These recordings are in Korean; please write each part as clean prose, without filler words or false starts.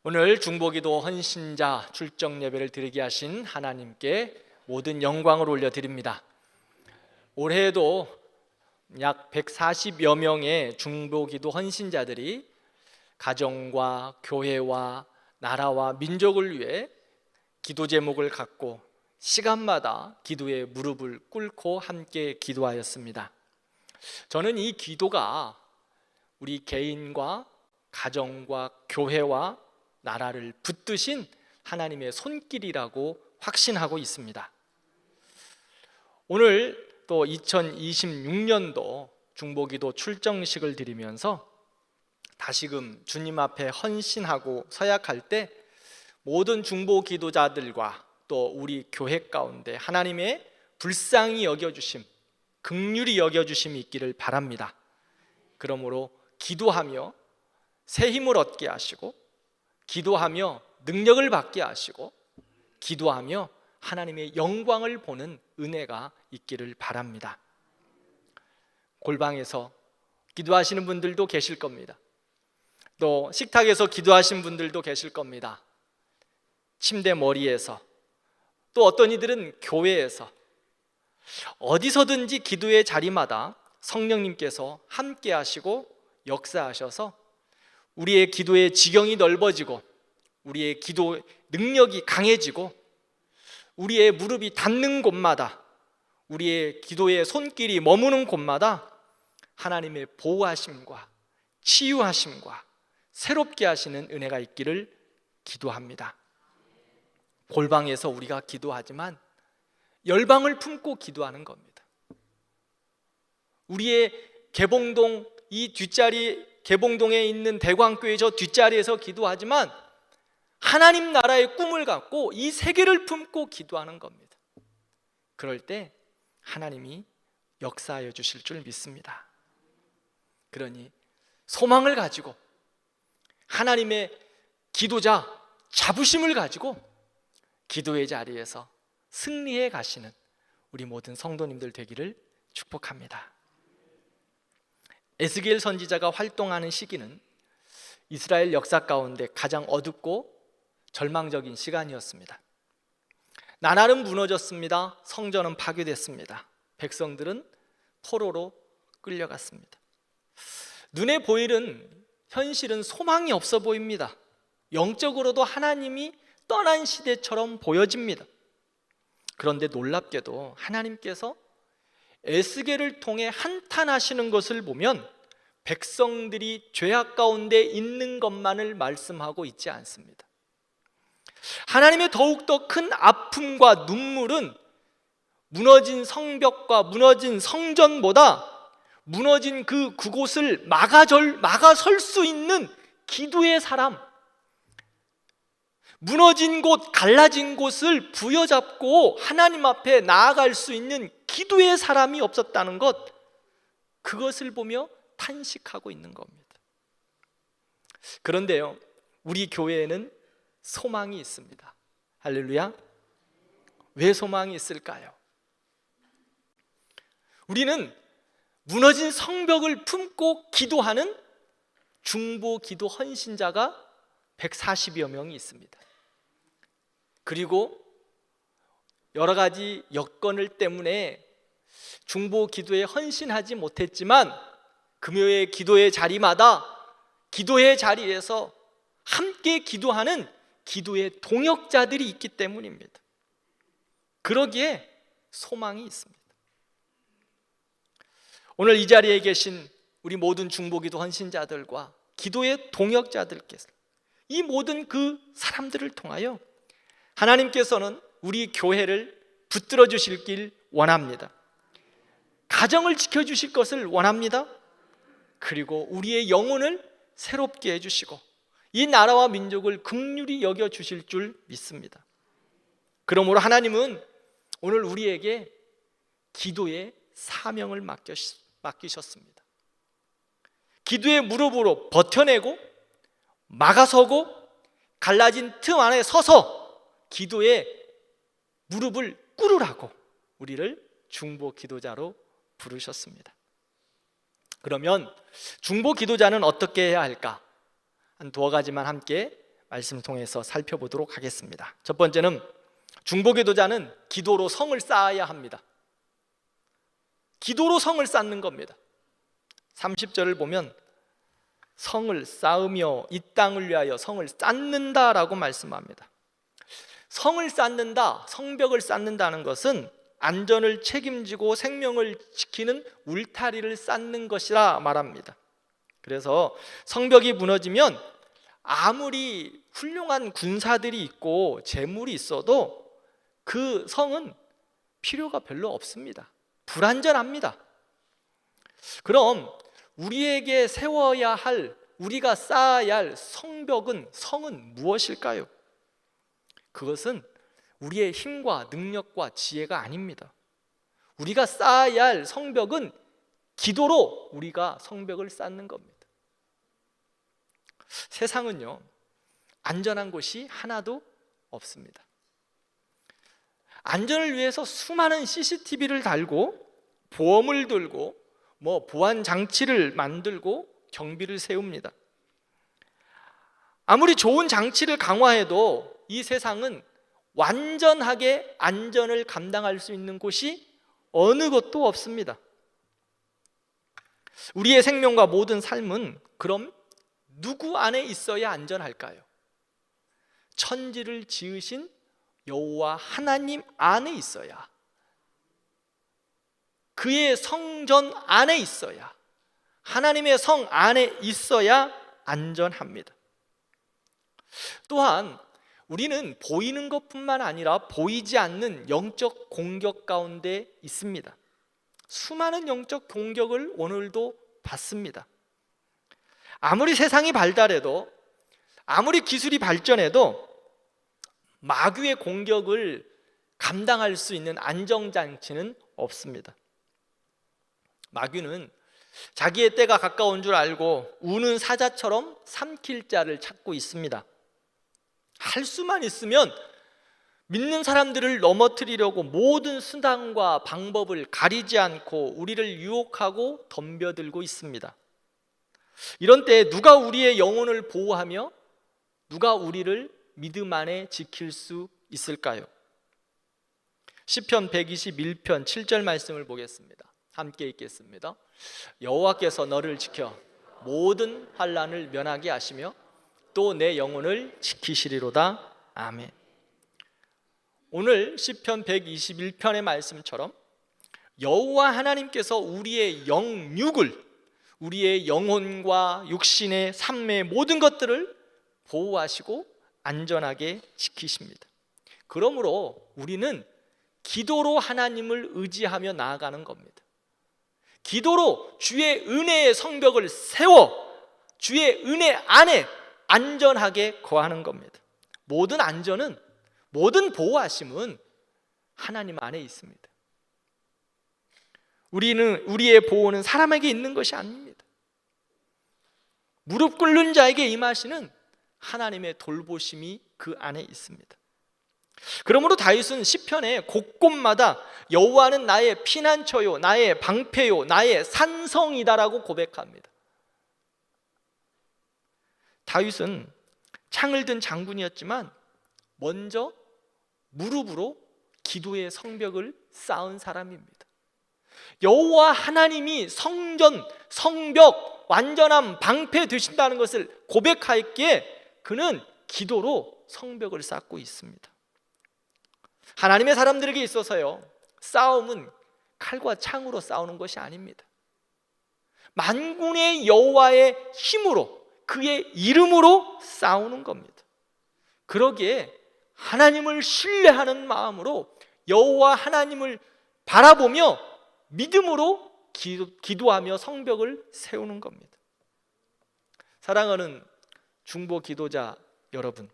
오늘 중보기도 헌신자 출정 예배를 드리게 하신 하나님께 모든 영광을 올려드립니다. 올해에도 약 140여 명의 중보기도 헌신자들이 가정과 교회와 나라와 민족을 위해 기도 제목을 갖고 시간마다 기도에 무릎을 꿇고 함께 기도하였습니다. 저는 이 기도가 우리 개인과 가정과 교회와 나라를 붙드신 하나님의 손길이라고 확신하고 있습니다. 오늘 또 2026년도 중보기도 출정식을 드리면서 다시금 주님 앞에 헌신하고 서약할 때 모든 중보기도자들과 또 우리 교회 가운데 하나님의 불쌍히 여겨주심, 긍휼히 여겨주심이 있기를 바랍니다. 그러므로 기도하며 새 힘을 얻게 하시고, 기도하며 능력을 받게 하시고, 기도하며 하나님의 영광을 보는 은혜가 있기를 바랍니다. 골방에서 기도하시는 분들도 계실 겁니다. 또 식탁에서 기도하신 분들도 계실 겁니다. 침대 머리에서, 또 어떤 이들은 교회에서, 어디서든지 기도의 자리마다 성령님께서 함께 하시고 역사하셔서 우리의 기도의 지경이 넓어지고, 우리의 기도 능력이 강해지고, 우리의 무릎이 닿는 곳마다, 우리의 기도의 손길이 머무는 곳마다 하나님의 보호하심과 치유하심과 새롭게 하시는 은혜가 있기를 기도합니다. 골방에서 우리가 기도하지만 열방을 품고 기도하는 겁니다. 우리의 개봉동 이 뒷자리, 개봉동에 있는 대광교회 저 뒷자리에서 기도하지만 하나님 나라의 꿈을 갖고 이 세계를 품고 기도하는 겁니다. 그럴 때 하나님이 역사하여 주실 줄 믿습니다. 그러니 소망을 가지고, 하나님의 기도자 자부심을 가지고 기도의 자리에서 승리해 가시는 우리 모든 성도님들 되기를 축복합니다. 에스겔 선지자가 활동하는 시기는 이스라엘 역사 가운데 가장 어둡고 절망적인 시간이었습니다. 나라는 무너졌습니다. 성전은 파괴됐습니다. 백성들은 포로로 끌려갔습니다. 눈에 보이는 현실은 소망이 없어 보입니다. 영적으로도 하나님이 떠난 시대처럼 보여집니다. 그런데 놀랍게도 하나님께서 에스겔을 통해 한탄하시는 것을 보면 백성들이 죄악 가운데 있는 것만을 말씀하고 있지 않습니다. 하나님의 더욱더 큰 아픔과 눈물은 무너진 성벽과 무너진 성전보다 무너진 그곳을 막아설 수 있는 기도의 사람, 무너진 곳, 갈라진 곳을 부여잡고 하나님 앞에 나아갈 수 있는 기도의 사람이 없었다는 것, 그것을 보며 탄식하고 있는 겁니다. 그런데요, 우리 교회에는 소망이 있습니다. 할렐루야. 왜 소망이 있을까요? 우리는 무너진 성벽을 품고 기도하는 중보 기도 헌신자가 140여 명이 있습니다. 그리고 여러 가지 여건을 때문에 중보 기도에 헌신하지 못했지만 금요일 기도의 자리마다, 기도의 자리에서 함께 기도하는 기도의 동역자들이 있기 때문입니다. 그러기에 소망이 있습니다. 오늘 이 자리에 계신 우리 모든 중보기도 헌신자들과 기도의 동역자들께서 이 모든 그 사람들을 통하여 하나님께서는 우리 교회를 붙들어 주실 길 원합니다. 가정을 지켜주실 것을 원합니다. 그리고 우리의 영혼을 새롭게 해주시고 이 나라와 민족을 긍휼히 여겨주실 줄 믿습니다. 그러므로 하나님은 오늘 우리에게 기도의 사명을 맡기셨습니다. 기도의 무릎으로 버텨내고 막아서고 갈라진 틈 안에 서서 기도의 무릎을 꿇으라고 우리를 중보 기도자로 부르셨습니다. 그러면 중보 기도자는 어떻게 해야 할까? 한 두어 가지만 함께 말씀 통해서 살펴보도록 하겠습니다. 첫 번째는 중보기도자는 기도로 성을 쌓아야 합니다. 기도로 성을 쌓는 겁니다. 30절을 보면 성을 쌓으며 이 땅을 위하여 성을 쌓는다라고 말씀합니다. 성을 쌓는다, 성벽을 쌓는다는 것은 안전을 책임지고 생명을 지키는 울타리를 쌓는 것이라 말합니다. 그래서 성벽이 무너지면 아무리 훌륭한 군사들이 있고 재물이 있어도 그 성은 필요가 별로 없습니다. 불안전합니다. 그럼 우리에게 세워야 할, 우리가 쌓아야 할 성은 무엇일까요? 그것은 우리의 힘과 능력과 지혜가 아닙니다. 우리가 쌓아야 할 성벽은 기도로 우리가 성벽을 쌓는 겁니다. 세상은요, 안전한 곳이 하나도 없습니다. 안전을 위해서 수많은 CCTV를 달고 보험을 들고 보안 장치를 만들고 경비를 세웁니다. 아무리 좋은 장치를 강화해도 이 세상은 완전하게 안전을 감당할 수 있는 곳이 어느 곳도 없습니다. 우리의 생명과 모든 삶은 그럼 누구 안에 있어야 안전할까요? 천지를 지으신 여호와 하나님 안에 있어야, 그의 성전 안에 있어야, 하나님의 성 안에 있어야 안전합니다. 또한 우리는 보이는 것뿐만 아니라 보이지 않는 영적 공격 가운데 있습니다. 수많은 영적 공격을 오늘도 받습니다. 아무리 세상이 발달해도, 아무리 기술이 발전해도 마귀의 공격을 감당할 수 있는 안정장치는 없습니다. 마귀는 자기의 때가 가까운 줄 알고 우는 사자처럼 삼킬 자를 찾고 있습니다. 할 수만 있으면 믿는 사람들을 넘어뜨리려고 모든 수단과 방법을 가리지 않고 우리를 유혹하고 덤벼들고 있습니다. 이런 때 누가 우리의 영혼을 보호하며 누가 우리를 믿음 안에 지킬 수 있을까요? 시편 121편 7절 말씀을 보겠습니다. 함께 읽겠습니다. 여호와께서 너를 지켜 모든 환난을 면하게 하시며 또 내 영혼을 지키시리로다. 아멘. 오늘 시편 121편의 말씀처럼 여호와 하나님께서 우리의 영육을, 우리의 영혼과 육신의 삶의 모든 것들을 보호하시고 안전하게 지키십니다. 그러므로 우리는 기도로 하나님을 의지하며 나아가는 겁니다. 기도로 주의 은혜의 성벽을 세워 주의 은혜 안에 안전하게 거하는 겁니다. 모든 안전은, 모든 보호하심은 하나님 안에 있습니다. 우리의 보호는 사람에게 있는 것이 아닙니다. 무릎 꿇는 자에게 임하시는 하나님의 돌보심이 그 안에 있습니다. 그러므로 다윗은 시편의 곳곳마다 여호와는 나의 피난처요, 나의 방패요, 나의 산성이다라고 고백합니다. 다윗은 창을 든 장군이었지만 먼저 무릎으로 기도의 성벽을 쌓은 사람입니다. 여호와 하나님이 성전, 성벽, 완전한 방패 되신다는 것을 고백하였기에 그는 기도로 성벽을 쌓고 있습니다. 하나님의 사람들에게 있어서요, 싸움은 칼과 창으로 싸우는 것이 아닙니다. 만군의 여호와의 힘으로, 그의 이름으로 싸우는 겁니다. 그러기에 하나님을 신뢰하는 마음으로 여호와 하나님을 바라보며 믿음으로 기도하며 성벽을 세우는 겁니다. 사랑하는 중보 기도자 여러분,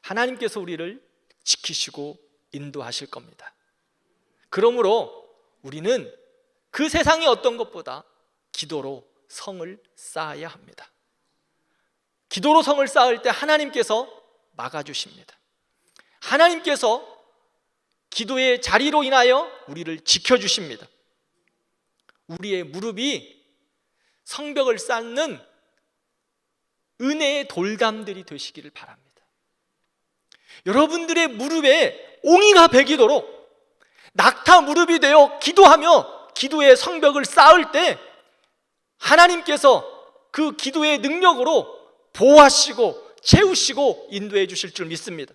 하나님께서 우리를 지키시고 인도하실 겁니다. 그러므로 우리는 그 세상의 어떤 것보다 기도로 성을 쌓아야 합니다. 기도로 성을 쌓을 때 하나님께서 막아주십니다. 하나님께서 기도의 자리로 인하여 우리를 지켜주십니다. 우리의 무릎이 성벽을 쌓는 은혜의 돌담들이 되시기를 바랍니다. 여러분들의 무릎에 옹이가 배기도록 낙타 무릎이 되어 기도하며 기도의 성벽을 쌓을 때 하나님께서 그 기도의 능력으로 보호하시고 채우시고 인도해 주실 줄 믿습니다.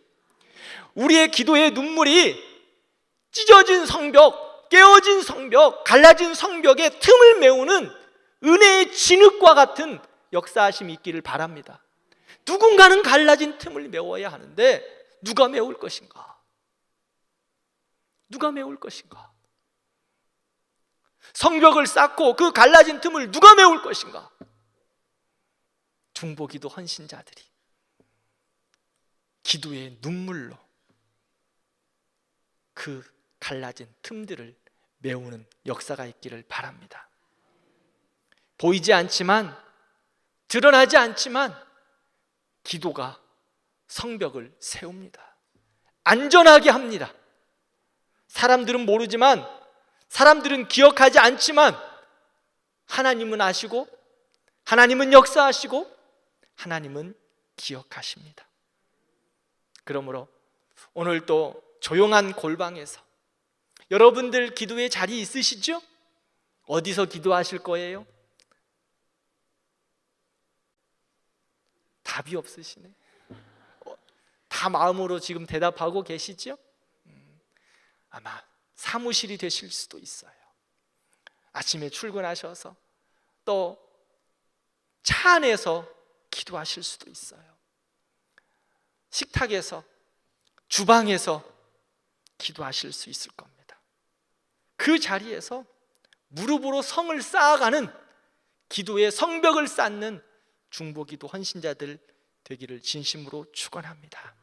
우리의 기도의 눈물이 찢어진 성벽, 깨어진 성벽, 갈라진 성벽의 틈을 메우는 은혜의 진흙과 같은 역사하심이 있기를 바랍니다. 누군가는 갈라진 틈을 메워야 하는데 누가 메울 것인가? 누가 메울 것인가? 성벽을 쌓고 그 갈라진 틈을 누가 메울 것인가? 중보기도 헌신자들이 기도의 눈물로 그 갈라진 틈들을 메우는 역사가 있기를 바랍니다. 보이지 않지만, 드러나지 않지만 기도가 성벽을 세웁니다. 안전하게 합니다. 사람들은 모르지만, 사람들은 기억하지 않지만 하나님은 아시고, 하나님은 역사하시고, 하나님은 기억하십니다. 그러므로 오늘 또 조용한 골방에서 여러분들 기도의 자리 있으시죠? 어디서 기도하실 거예요? 답이 없으시네. 다 마음으로 지금 대답하고 계시죠? 아마 사무실이 되실 수도 있어요. 아침에 출근하셔서 또 차 안에서 기도하실 수도 있어요. 식탁에서, 주방에서 기도하실 수 있을 겁니다. 그 자리에서 무릎으로 성을 쌓아가는 기도의 성벽을 쌓는 중보기도 헌신자들 되기를 진심으로 축원합니다.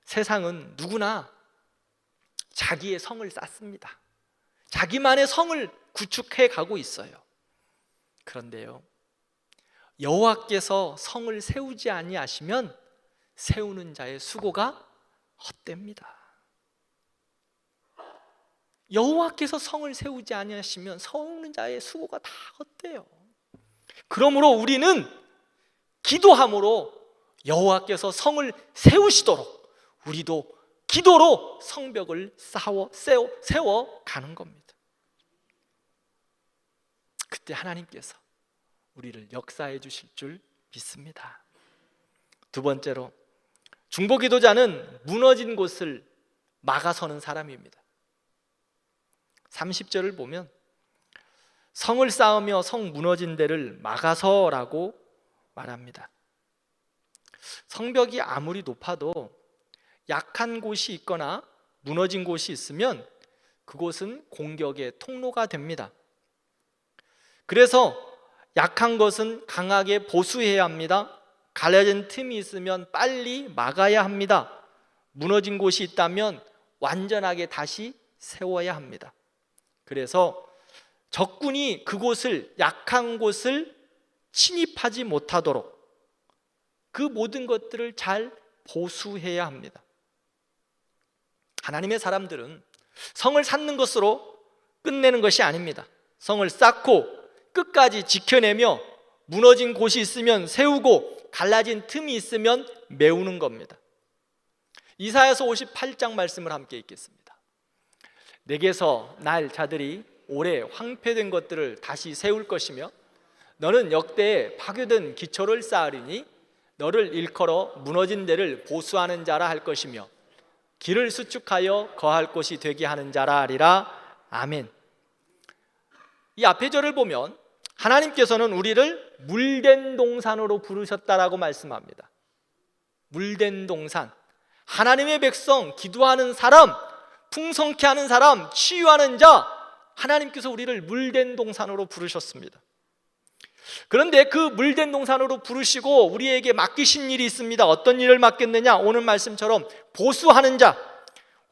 세상은 누구나 자기의 성을 쌓습니다. 자기만의 성을 구축해 가고 있어요. 그런데요, 여호와께서 성을 세우지 아니하시면 세우는 자의 수고가 헛됩니다. 여호와께서 성을 세우지 아니하시면 세우는 자의 수고가 다 헛돼요. 그러므로 우리는 기도함으로 여호와께서 성을 세우시도록 우리도 기도로 성벽을 세워 가는 겁니다. 그때 하나님께서 우리를 역사해 주실 줄 믿습니다. 두 번째로, 중보기도자는 무너진 곳을 막아서는 사람입니다. 30절을 보면 성을 쌓으며 성 무너진 데를 막아서라고 말합니다. 성벽이 아무리 높아도 약한 곳이 있거나 무너진 곳이 있으면 그곳은 공격의 통로가 됩니다. 그래서 약한 것은 강하게 보수해야 합니다. 갈라진 틈이 있으면 빨리 막아야 합니다. 무너진 곳이 있다면 완전하게 다시 세워야 합니다. 그래서 적군이 그곳을, 약한 곳을 침입하지 못하도록 그 모든 것들을 잘 보수해야 합니다. 하나님의 사람들은 성을 쌓는 것으로 끝내는 것이 아닙니다. 성을 쌓고 끝까지 지켜내며 무너진 곳이 있으면 세우고 갈라진 틈이 있으면 메우는 겁니다. 이사야서 58장 말씀을 함께 읽겠습니다. 내게서 날 자들이 오래 황폐된 것들을 다시 세울 것이며 너는 역대에 파괴된 기초를 쌓으리니 너를 일컬어 무너진 데를 보수하는 자라 할 것이며 길을 수축하여 거할 곳이 되게 하는 자라 하리라. 아멘. 이 앞의 절을 보면 하나님께서는 우리를 물된 동산으로 부르셨다라고 말씀합니다. 물된 동산, 하나님의 백성, 기도하는 사람, 풍성케 하는 사람, 치유하는 자, 하나님께서 우리를 물된 동산으로 부르셨습니다. 그런데 그 물된 동산으로 부르시고 우리에게 맡기신 일이 있습니다. 어떤 일을 맡겼느냐? 오늘 말씀처럼 보수하는 자,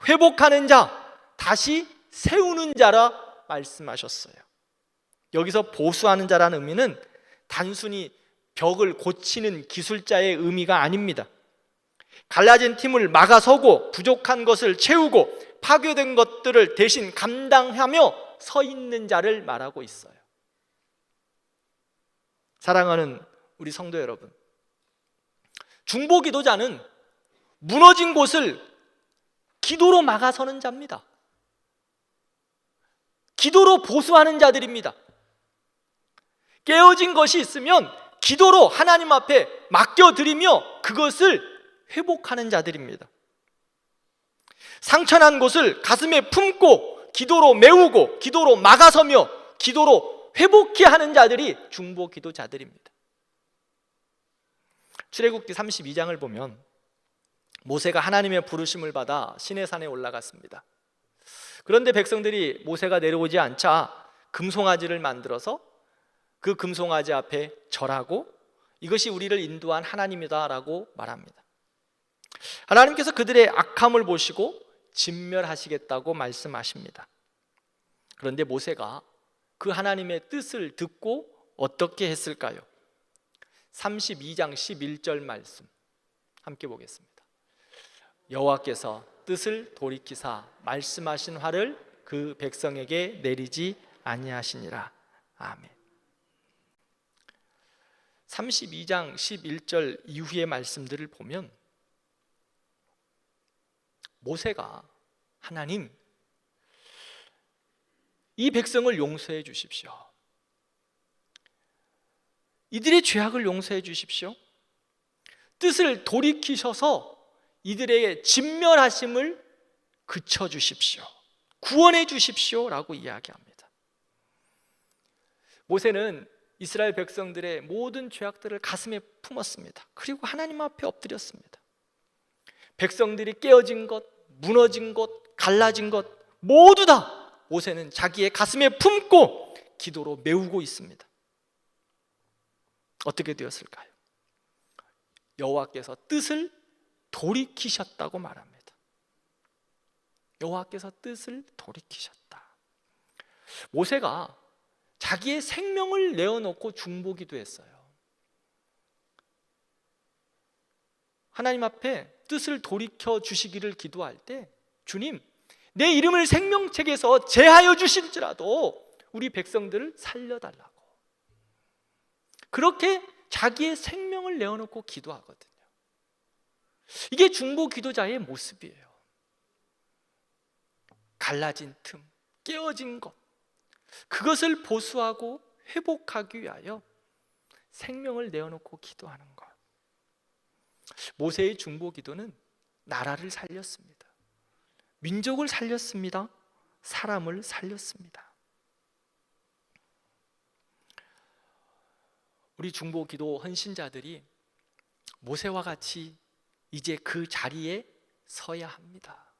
회복하는 자, 다시 세우는 자라 말씀하셨어요. 여기서 보수하는 자라는 의미는 단순히 벽을 고치는 기술자의 의미가 아닙니다. 갈라진 틈을 막아서고 부족한 것을 채우고 파괴된 것들을 대신 감당하며 서 있는 자를 말하고 있어요. 사랑하는 우리 성도 여러분, 중보 기도자는 무너진 곳을 기도로 막아서는 자입니다. 기도로 보수하는 자들입니다. 깨어진 것이 있으면 기도로 하나님 앞에 맡겨드리며 그것을 회복하는 자들입니다. 상처난 곳을 가슴에 품고 기도로 메우고 기도로 막아서며 기도로 회복케 하는 자들이 중보 기도자들입니다. 출애굽기 32장을 보면 모세가 하나님의 부르심을 받아 시내산에 올라갔습니다. 그런데 백성들이 모세가 내려오지 않자 금송아지를 만들어서 그 금송아지 앞에 절하고 이것이 우리를 인도한 하나님이다라고 말합니다. 하나님께서 그들의 악함을 보시고 진멸하시겠다고 말씀하십니다. 그런데 모세가 그 하나님의 뜻을 듣고 어떻게 했을까요? 32장 11절 말씀 함께 보겠습니다. 여호와께서 뜻을 돌이키사 말씀하신 화를 그 백성에게 내리지 아니하시니라. 아멘. 32장 11절 이후의 말씀들을 보면 모세가 하나님, 이 백성을 용서해 주십시오. 이들의 죄악을 용서해 주십시오. 뜻을 돌이키셔서 이들의 진멸하심을 그쳐 주십시오. 구원해 주십시오 라고 이야기합니다. 모세는 이스라엘 백성들의 모든 죄악들을 가슴에 품었습니다. 그리고 하나님 앞에 엎드렸습니다. 백성들이 깨어진 것, 무너진 것, 갈라진 것 모두 다 모세는 자기의 가슴에 품고 기도로 메우고 있습니다. 어떻게 되었을까요? 여호와께서 뜻을 돌이키셨다고 말합니다. 여호와께서 뜻을 돌이키셨다. 모세가 자기의 생명을 내어놓고 중보기도 했어요. 하나님 앞에 뜻을 돌이켜 주시기를 기도할 때 주님, 내 이름을 생명책에서 제하여 주실지라도 우리 백성들을 살려달라고, 그렇게 자기의 생명을 내어놓고 기도하거든요. 이게 중보 기도자의 모습이에요. 갈라진 틈, 깨어진 것, 그것을 보수하고 회복하기 위하여 생명을 내어놓고 기도하는 것. 모세의 중보 기도는 나라를 살렸습니다. 민족을 살렸습니다. 사람을 살렸습니다. 우리 중보 기도 헌신자들이 모세와 같이 이제 그 자리에 서야 합니다.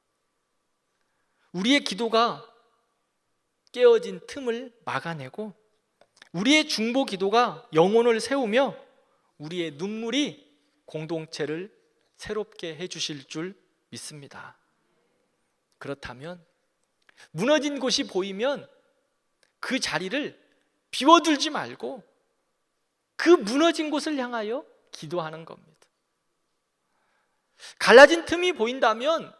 우리의 기도가 깨어진 틈을 막아내고 우리의 중보 기도가 영혼을 세우며 우리의 눈물이 공동체를 새롭게 해주실 줄 믿습니다. 그렇다면 무너진 곳이 보이면 그 자리를 비워두지 말고 그 무너진 곳을 향하여 기도하는 겁니다. 갈라진 틈이 보인다면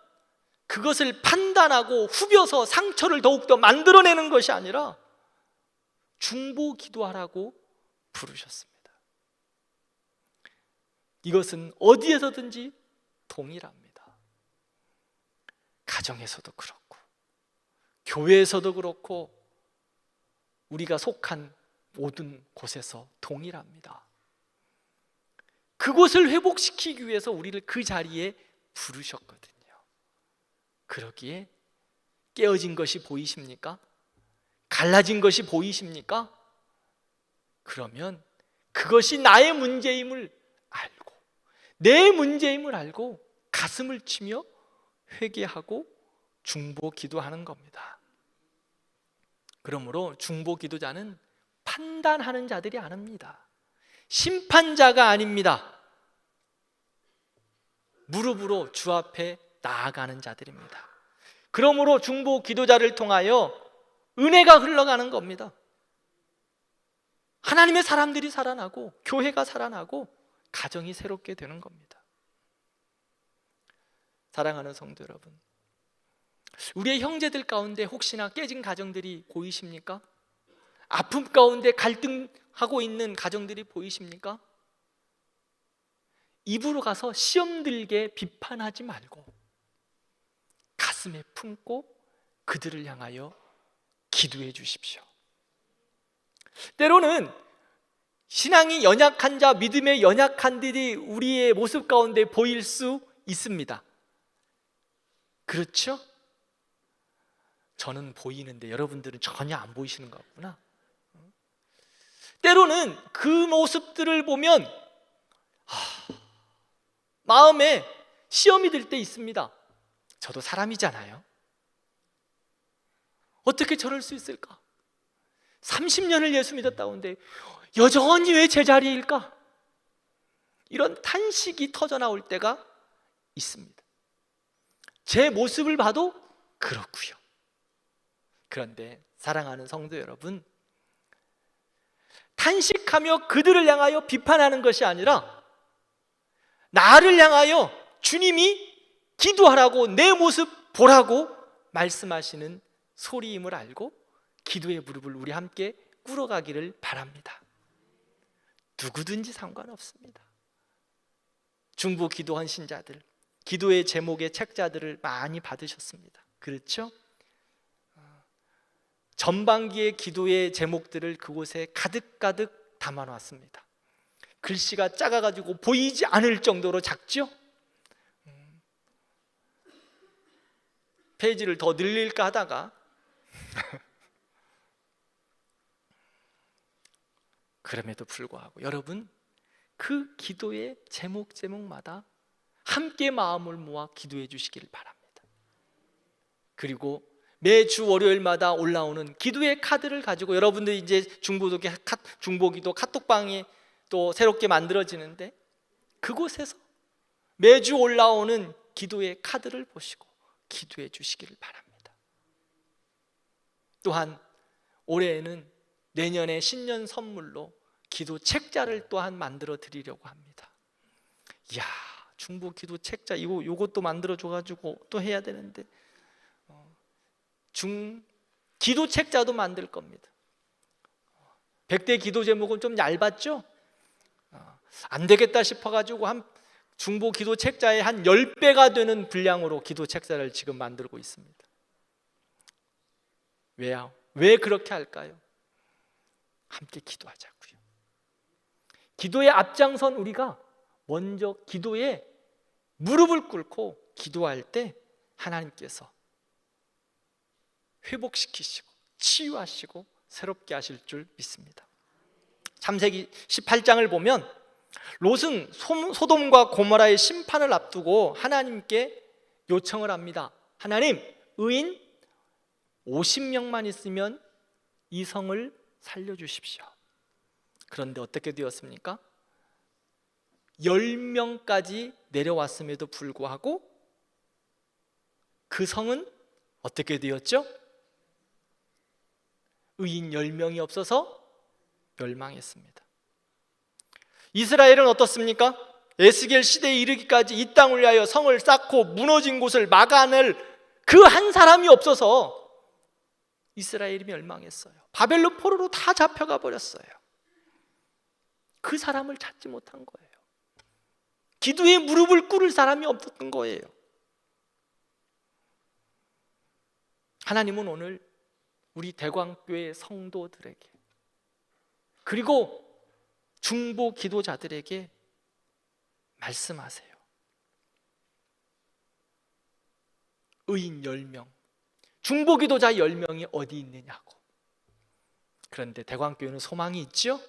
그것을 판단하고 후벼서 상처를 더욱더 만들어내는 것이 아니라 중보 기도하라고 부르셨습니다. 이것은 어디에서든지 동일합니다. 가정에서도 그렇고 교회에서도 그렇고 우리가 속한 모든 곳에서 동일합니다. 그곳을 회복시키기 위해서 우리를 그 자리에 부르셨거든요. 그러기에 깨어진 것이 보이십니까? 갈라진 것이 보이십니까? 그러면 그것이 나의 문제임을 알고 내 문제임을 알고 가슴을 치며 회개하고 중보 기도하는 겁니다. 그러므로 중보 기도자는 판단하는 자들이 아닙니다. 심판자가 아닙니다. 무릎으로 주 앞에 나아가는 자들입니다. 그러므로 중보 기도자를 통하여 은혜가 흘러가는 겁니다. 하나님의 사람들이 살아나고 교회가 살아나고 가정이 새롭게 되는 겁니다. 사랑하는 성도 여러분, 우리의 형제들 가운데 혹시나 깨진 가정들이 보이십니까? 아픔 가운데 갈등하고 있는 가정들이 보이십니까? 입으로 가서 시험 들게 비판하지 말고 가슴에 품고 그들을 향하여 기도해 주십시오. 때로는 신앙이 연약한 자, 믿음의 연약한 들이 우리의 모습 가운데 보일 수 있습니다. 그렇죠? 저는 보이는데 여러분들은 전혀 안 보이시는 것 같구나. 때로는 그 모습들을 보면 마음에 시험이 들 때 있습니다. 저도 사람이잖아요. 어떻게 저럴 수 있을까? 30년을 예수 믿었다는데 여전히 왜 제자리일까? 이런 탄식이 터져 나올 때가 있습니다. 제 모습을 봐도 그렇고요. 그런데 사랑하는 성도 여러분, 탄식하며 그들을 향하여 비판하는 것이 아니라 나를 향하여 주님이 기도하라고, 내 모습 보라고 말씀하시는 소리임을 알고 기도의 무릎을 우리 함께 꿇어가기를 바랍니다. 누구든지 상관없습니다. 중보 기도한 신자들, 기도의 제목의 책자들을 많이 받으셨습니다. 그렇죠? 전반기의 기도의 제목들을 그곳에 가득가득 담아놨습니다. 글씨가 작아가지고 보이지 않을 정도로 작죠? 페이지를 더 늘릴까 하다가 그럼에도 불구하고 여러분, 그 기도의 제목마다 함께 마음을 모아 기도해 주시기를 바랍니다. 그리고 매주 월요일마다 올라오는 기도의 카드를 가지고 여러분들 이제 중보기도 카톡방이 또 새롭게 만들어지는데 그곳에서 매주 올라오는 기도의 카드를 보시고 기도해 주시기를 바랍니다. 또한 올해에는 내년에 신년 선물로 기도 책자를 또한 만들어 드리려고 합니다. 이야, 중보 기도 책자 요것도 만들어 줘가지고 또 해야 되는데 기도 책자도 만들 겁니다. 100대 기도 제목은 좀 얇았죠? 안 되겠다 싶어가지고 한 중보 기도 책자의 한 10배가 되는 분량으로 기도 책자를 지금 만들고 있습니다. 왜요? 왜 그렇게 할까요? 함께 기도하자고요. 기도의 앞장선 우리가 먼저 기도에 무릎을 꿇고 기도할 때 하나님께서 회복시키시고 치유하시고 새롭게 하실 줄 믿습니다. 창세기 18장을 보면 롯은 소돔과 고모라의 심판을 앞두고 하나님께 요청을 합니다. 하나님, 의인 50명만 있으면 이 성을 살려주십시오. 그런데 어떻게 되었습니까? 10명까지 내려왔음에도 불구하고 그 성은 어떻게 되었죠? 의인 10명이 없어서 멸망했습니다. 이스라엘은 어떻습니까? 에스겔 시대에 이르기까지 이 땅을 위하여 성을 쌓고 무너진 곳을 막아낼 그 한 사람이 없어서 이스라엘이 멸망했어요. 바벨론 포로로 다 잡혀가 버렸어요. 그 사람을 찾지 못한 거예요. 기도에 무릎을 꿇을 사람이 없었던 거예요. 하나님은 오늘 우리 대광교회 성도들에게 그리고 중보 기도자들에게 말씀하세요. 의인 10명, 중보 기도자 10명이 어디 있느냐고. 그런데 대광교회는 소망이 있죠?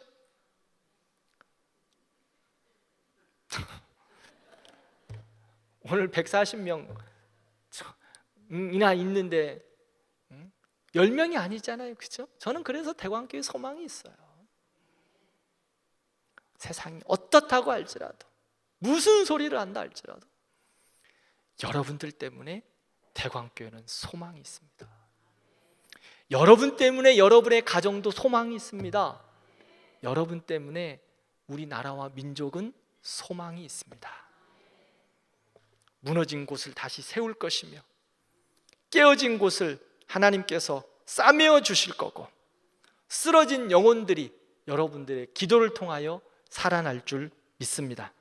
오늘 140명이나 있는데 10명이 아니잖아요. 그렇죠? 저는 그래서 대광교회 소망이 있어요. 세상이 어떻다고 할지라도, 무슨 소리를 한다 할지라도 여러분들 때문에 대광교회는 소망이 있습니다. 여러분 때문에 여러분의 가정도 소망이 있습니다. 여러분 때문에 우리나라와 민족은 소망이 있습니다. 무너진 곳을 다시 세울 것이며 깨어진 곳을 하나님께서 싸매어 주실 거고 쓰러진 영혼들이 여러분들의 기도를 통하여 살아날 줄 믿습니다.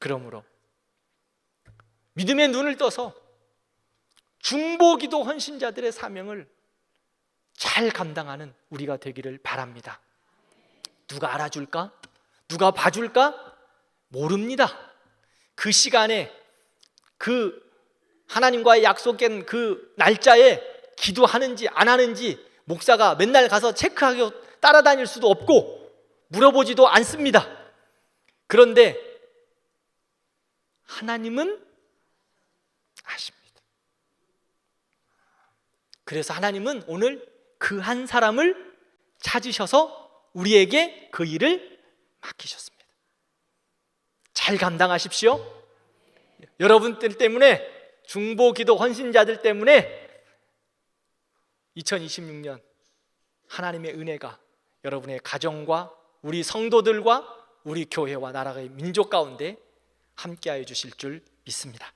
그러므로 믿음의 눈을 떠서 중보기도 헌신자들의 사명을 잘 감당하는 우리가 되기를 바랍니다. 누가 알아줄까? 누가 봐줄까? 모릅니다. 그 시간에 그 하나님과의 약속된 그 날짜에 기도하는지 안 하는지 목사가 맨날 가서 체크하고 따라다닐 수도 없고 물어보지도 않습니다. 그런데 하나님은 아십니다. 그래서 하나님은 오늘 그 한 사람을 찾으셔서 우리에게 그 일을 맡기셨습니다. 잘 감당하십시오. 여러분들 때문에, 중보기도 헌신자들 때문에 2026년 하나님의 은혜가 여러분의 가정과 우리 성도들과 우리 교회와 나라의 민족 가운데 함께하여 주실 줄 믿습니다.